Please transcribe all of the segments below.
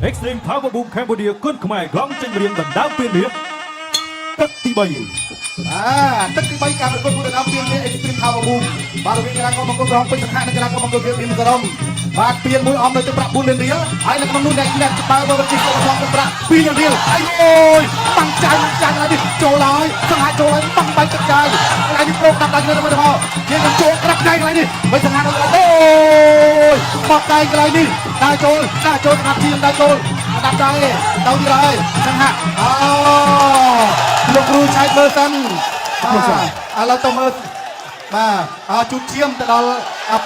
Extreme Power Boom Cambodia គុនខ្មែររងចេញរៀងដណ្ដើមពាននេះទឹកទី3ទឹកទី3ការប្រកួតដណ្ដើមពាននេះ Extreme Power Boom បាទរវាងកីឡាករមង្គលរងពេជ្រសង្ហានិងកីឡាករមង្គលមានសរំបាទពានមួយអមនៅទឹកប្រាក់4លានរៀលហើយនៅក្នុងនោះអ្នកបើបរិយាកាសរបស់ទឹកប្រាក់2លានរៀលអីអូយបាំងចាញ់ហើយនេះចូលហើយសង្ហាចូលហើយបាំងបាយទឹកចាយហើយនេះប្រកដាក់ដល់ទៅមកយើងនឹងចូលក្រាបដៃកន្លែងនេះមិនសង្ហាដល់អូយបោកដៃកន្លែងនេះដើរចូលស្ងាត់ជាដើរចូលដាក់ដៃទៅទីហើយសង្ហាលោកគ្រូឆៃមើលសិនឥឡូវទៅមើលបាទជូតឈាមទៅដល់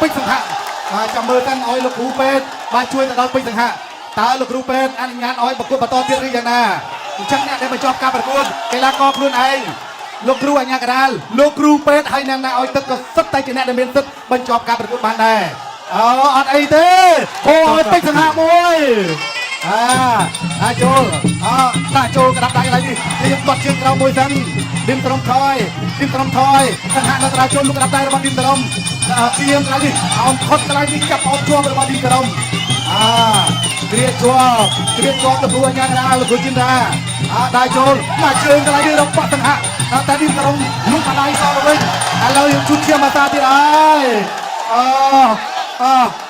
ពេជ្រសង្ហាបាទចាំមើលសិនឲ្យលោកគ្រូពេទ្យបាទជួយទៅដល់ពេជ្រសង្ហាតើលោកគ្រូពេទ្យអនុញ្ញាតឲ្យប្រកួតបន្តទៀតឬយ៉ាងណាអញ្ចឹងអ្នកដែលបញ្ចប់ការប្រកួតកីឡាករខ្លួនឯងលោកគ្រូអញ្ញាកដាលលោកគ្រូពេទ្យហើយអ្នកណាឲ្យទឹកក៏សិតតែជាអ្នកដែលមានសិទ្ធបញ្ចប់ការប្រកួតបានដែរអត់អីទេអូឲ្យពេជ្រសង្ហាមួយចូលដាក់ចូលក្តាប់ដៃឡើយនេះយើងបត់ជើងក្រោមមួយសិនឌីមត្រំថយសង្ហានៅក្រៅចូលលោកក្តាប់ដៃរបស់ឌីមត្រំពីងឡើយនេះអោមខុតកន្លែងនេះចាប់អោមជាប់របស់ឌីមត្រំគ្រាជាប់ទៅព្រោះអញ្ញាកដាលលោកគ្រូជីនដាដាក់ចូលមកជើងកន្លែងនេះរបស់សង្ហាតែឌីមត្រំលុបដៃសទៅវិញឥឡូវយើងជួបឈាមអាសាទៀតហើយ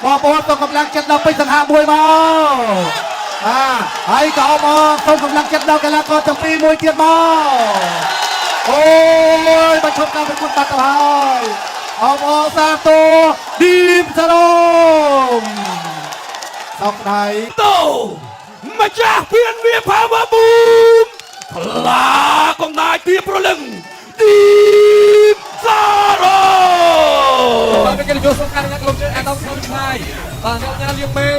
បងប្អូនសូមកម្លាំងចិត្តដល់ពេជ្រសង្ហាមួយមកហើយក៏មកសូមកម្លាំងចិត្តដល់កីឡាករទាំងពីរមួយទៀតមកអូយបញ្ឈប់ការប្រកួតបាត់ទៅហើយអបអរសាទរឌីមសារ៉មសោកដៃតូម្ចាស់ពានវា Power Boom ខ្លាកំណាយពីប្រលឹងឌីមសារ៉មបាទគេយកសុខានឹងក្រុមជើងអាដាមក្នុងឆ្ងាយបាទអ្នកញ៉ាំលៀងមេ